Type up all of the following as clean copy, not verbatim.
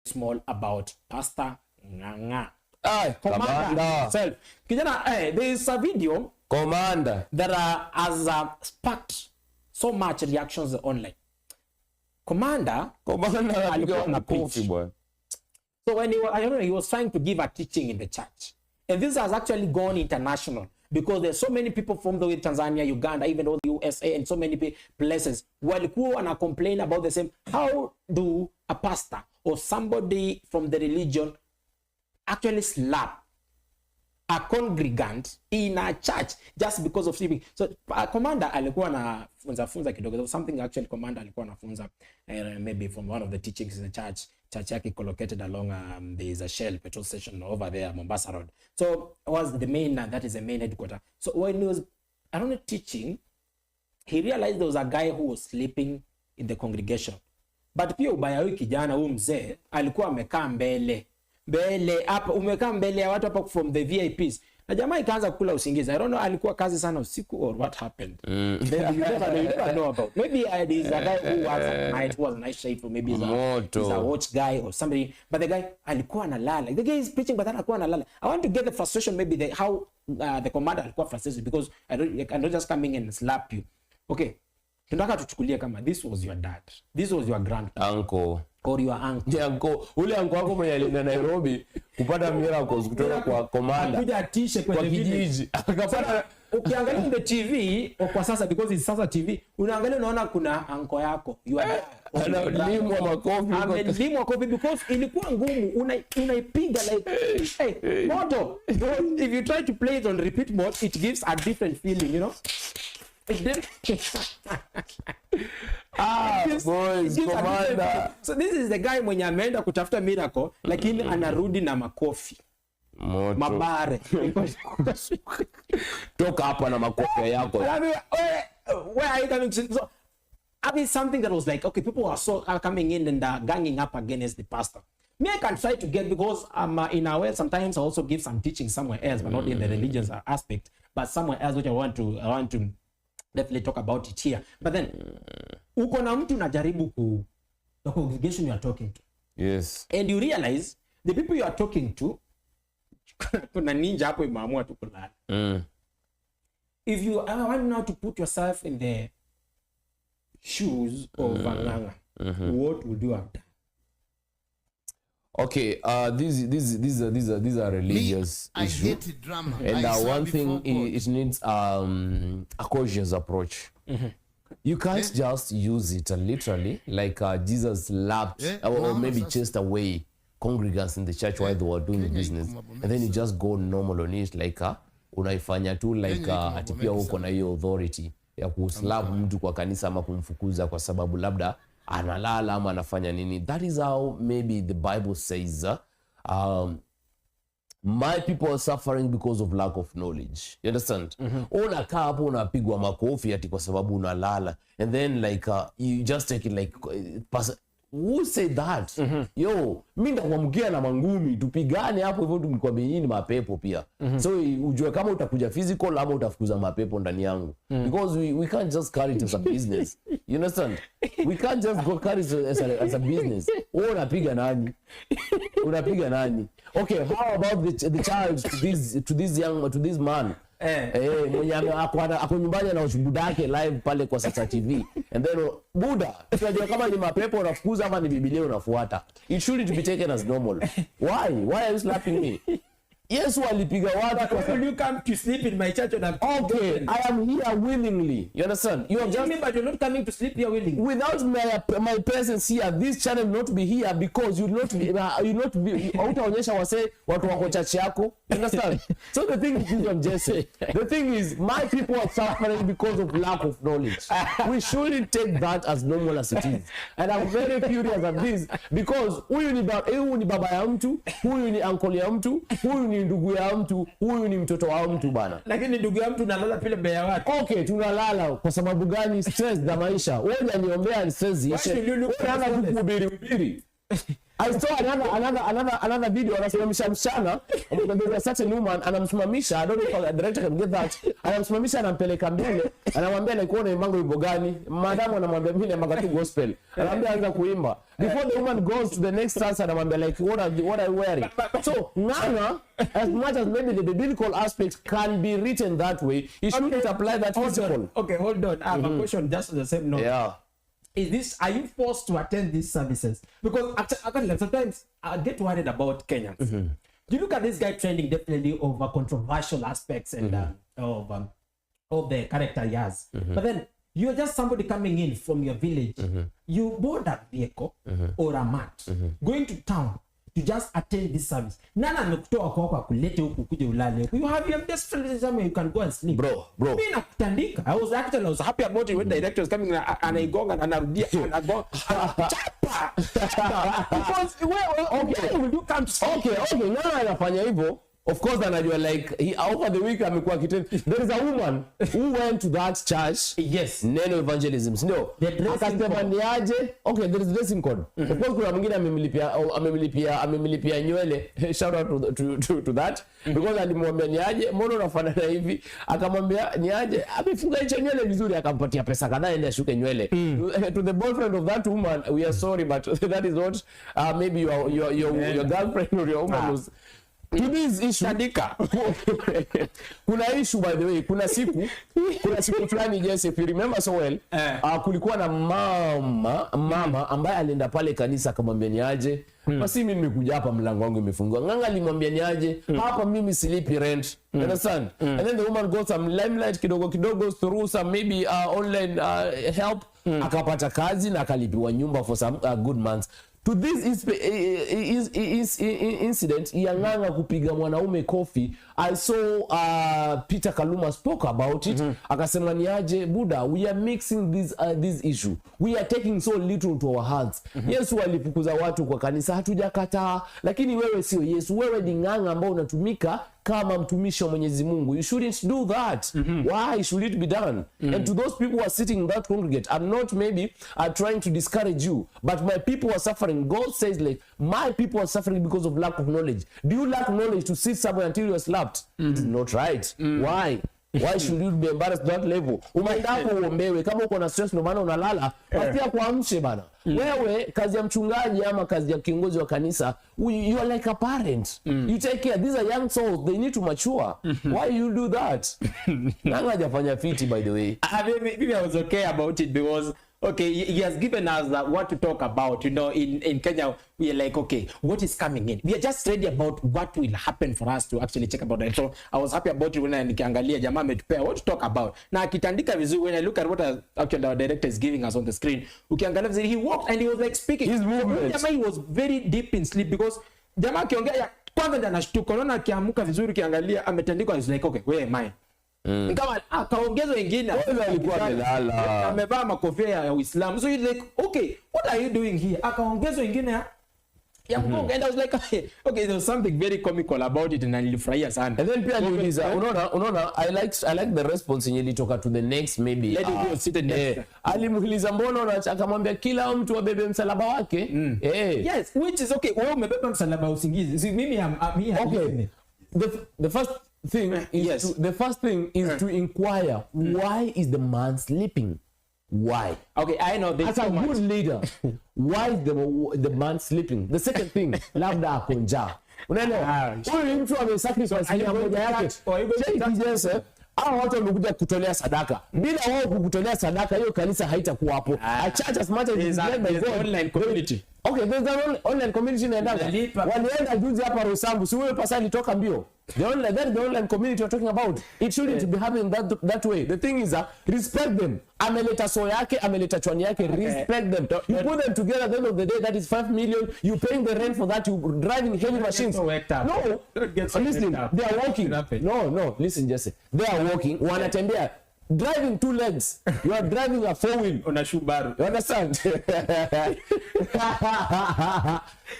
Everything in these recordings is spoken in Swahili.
small about Pastor Ngang'a. Commander. So, there is a video Commander that has sparked so much reactions online. Commander alikuwa na coffee boy. So when he was trying to give a teaching in the church, and this has actually gone international because there's so many people from the Tanzania, Uganda, even though the USA and so many places walikuwa wana complain about the same. How do a pastor or somebody from the religion actually slap a congregant in a church just because of sleeping? So Commander alikuwa na funza kidogo, something actually Commander alikuwa anafunza maybe from one of the teachings in the church yake located along there is a Shell petrol station over there, Mombasa Road. So was the main, that is the main headquarter. So when he was around teaching, he realized there was a guy who was sleeping in the congregation. But pia ubaya huyu kijana huyu mzee alikuwa amekaa mbele hapa, umekaa mbele ya watu hapa from the VIPs. Na jamaa ikaanza kula usingizi. I don't know alikuwa kazi sana usiku or what happened. You never know about. Maybe there's a guy who was a night shift, or maybe he's a watch guy or somebody. But the guy alikuwa analala. The guy is preaching but alikuwa analala. I want to get the frustration, maybe how the commander alikuwa frustrated, because I don't just coming and slap you. Okay. Tunataka tuchukulie kama this was your dad. This was your uncle. Or your uncle. Yeah, ule uncle wako mwenye alienda Nairobi kupata miracles kutoka kwa Commander. Akuja atishe kwenye kijiji. Akapata ukiangalia the TV kwa sasa, because it's sasa TV, unaangalia unaona kuna uncle yako. You are analimwa makofi. Amelimwa makofi because ilikuwa ngumu. Unaipiga like hey, moto. If you try to play it on repeat mode, it gives a different feeling, you know? Boys, Commander. So this is the guy mwenye ameenda kutafuta miracle, lakini anarudi na makofi. Mabare. Toka hapa na makofi yako. Where are you coming to? So I mean something that was like, okay, people are coming in and ganging up against the pastor. Me, I can try to get, because in a way sometimes I also give some teaching somewhere else, but not in the religious aspect, but somewhere else which I want to definitely talk about it here. But then uko na mtu unajaribu the congregation you are talking to. Yes. And you realize the people you are talking to kuna ninja hapo imeamua tu kulala. If you want now to put yourself in the shoes of Ngang'a, what would you have done? Okay, these are religious issues. I hate drama. And one thing, it needs a cautious approach. You can't just use it literally like Jesus lapped or maybe chased away congregants in the church while they were doing business, and then you just go normal on it like unaifanya tu like atipia uko na hiyo authority ya kuslap mtu kwa kanisa ama kumfukuza kwa sababu labda analala ama anafanya nini. That is how maybe the Bible says my people are suffering because of lack of knowledge. You understand? Unakaa hapo unapigwa makofi ati kwa sababu unalala, and then like you just take it like who said that? Yo, mimi ndakuamkia na mangumi tupigane hapo hivyo, tumikwambia hii ni mapepo pia. So ujue kama utakuja physical ama utafukuza mapepo ndani yangu, because we can't just carry it as a business. You understand? We can't just go carry it as a business. Unapiga nani? Unapiga nani? Okay, how about the child to this man? Mwenye ako nyumbani na ushuhuda yake live pale kwa Sasa TV, and then Buddha tunajua kama ni mapepo unafukuza ama ni Biblia unafuata. It should be taken as normal. Why are you slapping me? Yes, walipiga watu kwa sababu you come to sleep in my church and okay, I am here willingly. You understand? You have just me, but you're not coming to sleep here willingly. Without my presence here, this channel will not be here, because you not be utaonyesha wase watu wako church yako. You understand? So the thing is, I'm just saying, the thing is, my people are suffering because of lack of knowledge. We shouldn't take that as normal as it is. And I'm very furious at this, because huyu ni baba ya mtu, huyu ni uncle ya mtu, huyu ni ndugu ya mtu, huyu ni mtoto wa mtu bana. Lakini ndugu ya mtu nalala pile mbele ya watu. Okay, tunalala kwa sababu gani? Stress za maisha. Wewe unaniombea stress ishe. Unaanza kuhubiri. I saw another video anasimamisha msichana, there's a certain woman anamsimamisha, I don't know if the director can get that. Anamsimamisha anampeleka mbele, anamwambia like uone imango wimbo gani? Madam anamwambia mimi naimba tu gospel. Anamwambia anza kuimba. Before the woman goes to the next dance anamwambia like what are you wearing? So Ngang'a, as much as maybe the biblical aspect can be written that way, he shouldn't apply that principle. Okay, hold on. I have a question just on the same note. Yeah. Are you forced to attend these services? Because actually, sometimes I get worried about Kenyans. You look at this guy trending definitely over controversial aspects and of the character he has. But then you're just somebody coming in from your village. You board a vehicle or a mat, going to town to just attend this service. Nana amekutoa kwako kulete huku kuje ulale. You have your best friend somewhere you can go and sleep. Bro. Mimi nakutandika. I was happy about it when the director was coming anaigonga anarudia anagonga. Chapa. Because okay, will you come to okay, Ngang'a anafanya hivyo. Of course, anajua like over the week amekuwa kitendo. There is a woman who went to that church. Yes. Neno evangelism. No. Akasema ni aje. Okay, there is dressing code. Of course, kuna mwingine amemlipia nywele. Shout out to that. Because alimwambia ni aje, mbona unafanana hivi? Akamwambia ni aje, amefunga hicho nywele vizuri, akampatia pesa kadhaa ende ashuke nywele. To the boyfriend of that woman, we are sorry, but that is not maybe your girlfriend or your woman was. To this issue, kuna issue by the way, kuna siku fulani, yes, if you remember so well, kulikuwa na mama ambaye alienda pale kanisa akamwambia ni aje, basi mimi nimekuja hapa mlango wangu imefungwa. Ngang'a alimwambia ni aje, hapa mimi silipi rent. Understand? And then the woman got some limelight kidogo through some maybe online help, akapata kazi na akalipiwa nyumba for some good months. To this incident, Ngang'a kupiga mwanaume kofi, I saw Peter Kaluma spoke about it. Akasema ni aje, Buddha, we are mixing this issue. We are taking so little to our hearts. Yesu alifukuza watu kwa kanisa, hatujakataa, lakini wewe sio Yesu. Wewe ni Ngang'a ambao unatumika kama mtumishi wa Mwenyezi Mungu. You shouldn't do that. Why should it be done? And to those people who are sitting in that congregate, I'm not maybe trying to discourage you, but my people are suffering. God says like, my people are suffering because of lack of knowledge. Do you lack knowledge to sit somewhere until you're slapped? It's not right. Why should you be embarrassed to that level? Umeenda uombewe, kama uko na stress ndio maana unalala, pia kuamshe bana. Wewe kazi ya mchungaji ama kazi ya kiongozi wa kanisa, you are like a parent. You take care. These are young souls, they need to mature. Why you do that? Ngang'a hajafanya fiti by the way. Maybe I was okay about it because okay, he has given us what to talk about. You know, in Kenya, we are like, okay, what is coming in? We are just ready about what will happen for us to actually check about it. So I was happy about it when I nikiangalia jamaa ametupea what to talk about. Na akitandika vizuri, when I look at what actually our director is giving us on the screen, ukiangalia vizuri, he walked and he was like speaking. His movement. Jamaa, he was very deep in sleep because jamaa akiongea kwanza ndio anashtuka. Unaona akiamka vizuri ukiangalia ametandikwa, is like, okay, where am I? Kama akaongeza wengine alikuwa amelala, amevaa makofia ya Uislamu, so he's like, okay, what are you doing here? Akaongeza wengine ya mgongo, and I was like, okay, there was something very comical about it, and nilifurahia sana. And then pia niuliza, unaona, I like the response yenye ilitoka to the next maybe. Let it go, sit next. Alimuuliza mbona akamwambia kila mtu abebe msalaba wake. Yes, which is okay. Wewe umebeba msalaba usingizi. See, mimi okay. The first thing is to inquire, why is the man sleeping? Why? Okay, I know this. As a good leader, why is the man sleeping? The second thing, labda akonja. Unaelewa? Huyu mtu amesacrifice ya moja yake. Hao watu wamekuja kutolea sadaka. Bila wao kukutolea sadaka, hiyo kanisa haitakuwa hapo. A church as much as it is led by God, online community. Okay, there's an online community na ndanga. Walienda juzi hapa Rosambu, si wewe pasa alitoka mbio. The online community you're talking about. It shouldn't be happening that way. The thing is, respect them. Ameleta so yake, ameleta chwani yake, respect them. You put them together at the end of the day, that is 5 million. You paying the rent for that, you driving heavy machines. No, listen, they are walking. No, listen, Jesse. They are walking. Wanatembea driving 2 legs. You are driving a 4-wheel on a Subaru. You understand?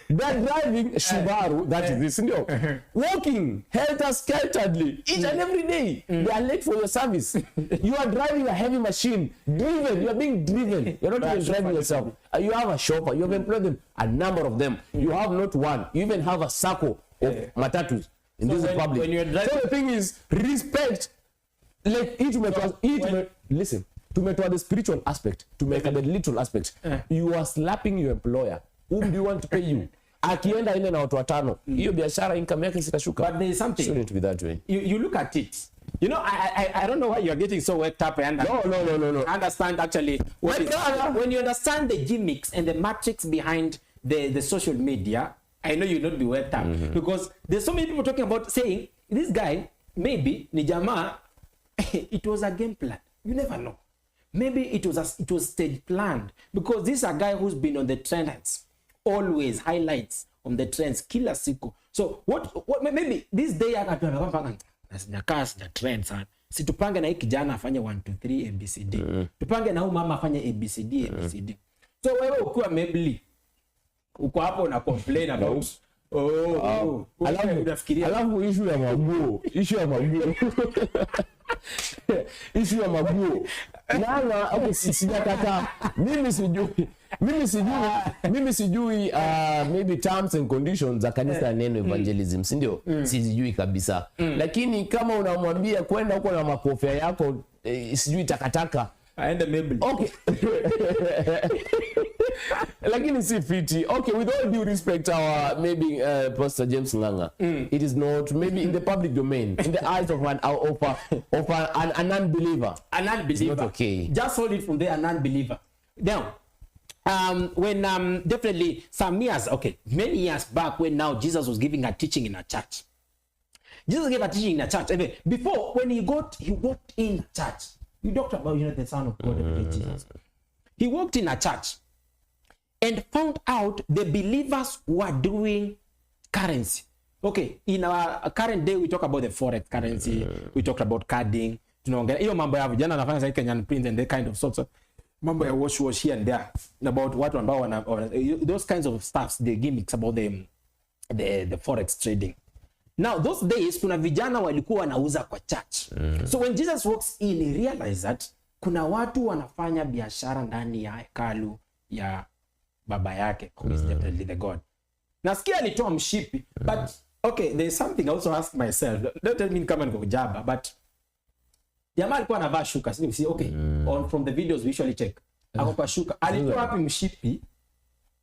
They're driving Subaru, that is this, walking helter-skelteredly each and every day. They are late for your service. You are driving a heavy machine, driven. You are being driven. You're not even driving yourself. You have a chauffeur. You have employed them, a number of them. You have not one. You even have a circle of matatus in this republic. When you're driving, so the thing is, respect. Like listen, to make the spiritual aspect, to make the literal aspect, you are slapping your employer. Whom do you want to pay you? Akienda ile na watu watano, hiyo biashara income yake sitashuka. But there is something. Shouldn't be that way. You look at it. You know, I don't know why you are getting so worked up. And No. Understand actually when you understand the gimmicks and the matrix behind the social media. I know you'll not be worked up because there's so many people talking about saying this guy maybe ni jamaa. It was a game plan. You never know. Maybe it was stage planned because this is a guy who's been on the trends, always highlights on the trends kila siku. So what maybe this day akapanga the trends sana. Si tupange na hii kijana afanye 1 2 3 ABCD. Tupange na huyu mama afanye ABCD. So wewe ukiwa maybe uko hapo na complain about alafu issue ya maguo. Issue ya maguo. Nana okay, sijakataa. Mimi sijui maybe terms and conditions za kanisa neno evangelism, si ndio? Sijui kabisa. Lakini kama unamwambia kwenda huko na makofia yako sijui takataka aende maybe. Okay. Lakini si fiti. Okay, with all due respect our maybe Pastor James Ngang'a, it is not maybe in the public domain, in the eyes of an unbeliever. An unbeliever. It's not okay. Just hold it from there, an unbeliever. Now, when definitely some years, many years back when now Jesus was giving a teaching in a church. Jesus gave a teaching in a church. Before, when he walked in a church, you talked about, the Son of God, Jesus. He walked in a church and found out the believers were doing currency. Okay, in our current day, we talk about the forex currency. We talked about carding. Hiyo mambo ya vijana anafanya sasa Kenyan print and the kind of sorts of mambo ya wash here and there about watu ambao those kinds of stuffs, the gimmicks about the forex trading. Now those days kuna vijana walikuwa wanauza kwa church. So when Jesus walks in, he realized that kuna watu wanafanya biashara ndani ya hekalu ya baba yake, who is definitely the God. Nasikia alitoa mshipi, but okay, there's something I also ask myself. Don't tell me kama niko kujaba, but jamaa alikuwa anavaa shuka, si okay. From the videos we usually check. Ako kwa shuka. Alitoa wapi mshipi?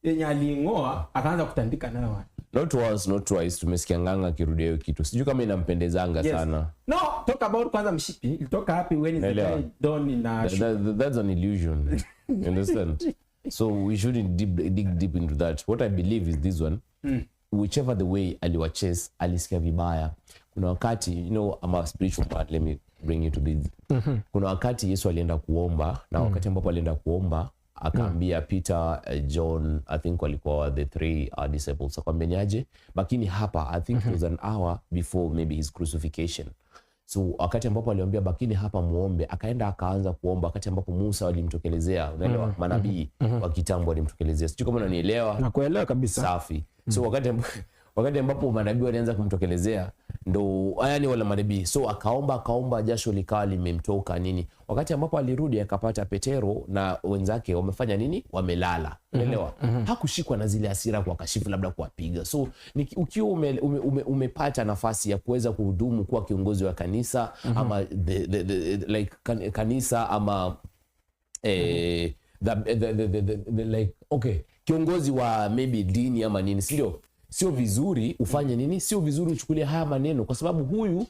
Yenye alingoa akaanza kutandika nayo watu. Not once, not twice tumesikia Ngang'a akirudia hiyo kitu. Sijui kama inampendezanga sana. No, talk about kwanza mshipi. Ilitoka happy when is the guy done in a that's an illusion. You understand? So we shouldn't dig deep into that. What I believe is this one. Whichever the way aliwachase, alisikia vibaya. Kuna wakati, I'm a spiritual part, let me bring you to this. Kuna wakati Yesu alienda kuomba, na wakati ambapo alienda kuomba, akaambia Peter, John, I think walikuwa the 3 disciples, akamwambiaje, bakini hapa, I think it was an hour before maybe his crucifixion. So wakati ambapo aliambia bakini hapa muombe, akaenda akaanza kuomba wakati ambapo Musa walimtokelezea, unaelewa, manabii wa kitambo walimtokelezea. Sijui kama unanielewa. Nakuelewa kabisa. Safi. So wakati ambapo manabii walianza kumtokelezea, ndo yani wala manabii, so akaomba jasho likawa limemtoka nini. Wakati ambapo alirudi akapata Petero na wenzake wamefanya nini, wamelala, unaelewa. Hakushikwa na zile hasira kwa kashifu labda kuwapiga. So ukiwa umepata nafasi ya kuweza kuhudumu kuwa kiongozi wa kanisa ama like kanisa ama like kiongozi wa maybe dini ama nini, sio vizuri ufanye nini, sio vizuri uchukulie haya maneno, kwa sababu huyu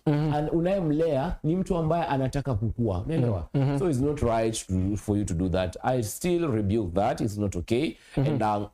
unayemlea ni mtu ambaye anataka kukua, unaelewa. So it's not right for you to do that. I still rebuke that. It's not okay. And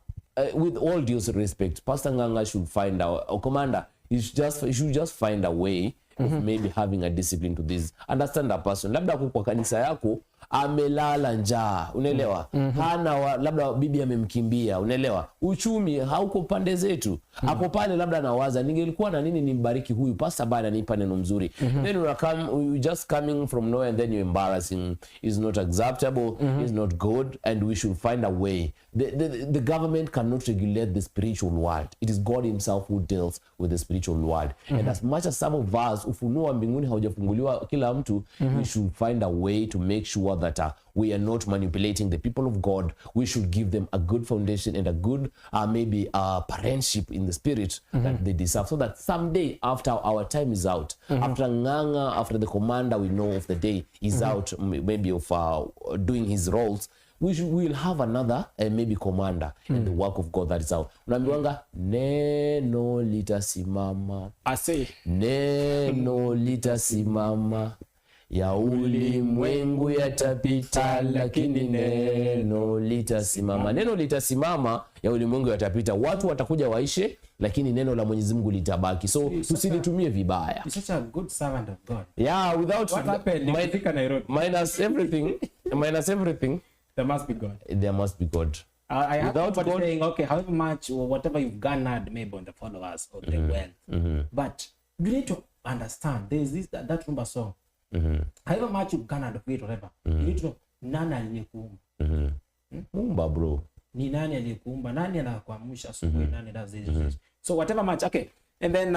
with all due respect, Pastor Ngang'a should find out, or commander, he should just find a way of maybe having a discipline to this. Understand that person. Labda kwa kanisa yako amelala njaa, unaelewa? Hana labda bibi amemkimbia, unaelewa? Uchumi hauko pande zetu. Hapo pale labda anawaza ningelikuwa na nini nimbariki huyu pastor bana nipa neno mzuri. Then you just coming from nowhere and then you're embarrassing. Is not acceptable, is not good, and we should find a way. The government cannot regulate the spiritual world. It is God himself who deals with the spiritual world. And as much as some of us ufunuo wa mbinguni haujafunguliwa kila mtu, we should find a way to make sure that we are not manipulating the people of God. We should give them a good foundation and a good maybe parentship in the spirit that they deserve, so that someday after our time is out, after Ngang'a, after the commander we know of the day is out, maybe of doing his roles, we will have another maybe commander in the work of God that is out. Unaambiwanga neno litasimama. I say Neno litasimama, ya ulimwengu yatapita, lakini neno litasimama. Neno litasimama, ya ulimwengu yatapita. Watu watakuja waishe, lakini neno la Mwenyezi Mungu litabaki. So tusilitumie vibaya. You're such a good servant of God. Yeah, without What happened? minus everything, There must be God. there must be God. I have Without somebody God- saying, okay, however much or whatever you've garnered maybe on the followers or the wealth, but you need to understand there's this that rumba song. However much you've garnered of it, whatever, you need to know nani aliyekuumba. Mumba bro. Ni nani aliyekuumba? Nani anakuamsha asubuhi? Nani does this? So whatever much, okay. And then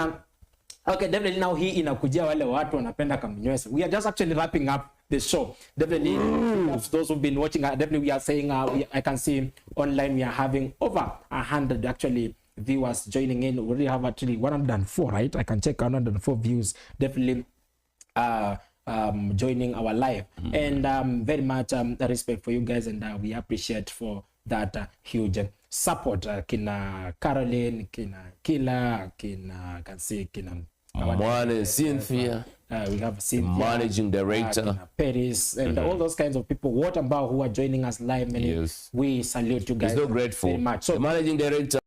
okay, definitely now hii inakujia wale watu wanapenda kamnywesa. We are just actually wrapping up the show. Definitely of those who've been watching, definitely we are saying I can see online we are having over 100 actually viewers joining in. We already have actually 104, right? I can check 104 views. Definitely joining our live, and very much respect for you guys, and we appreciate for that huge support. Kina Caroline, kina Kila, kina can see kina Mwane, Cynthia, we have Cynthia, managing director, kina Paris, and all those kinds of people. What about who are joining us live? Yes. We salute you guys so grateful. very much. So The managing director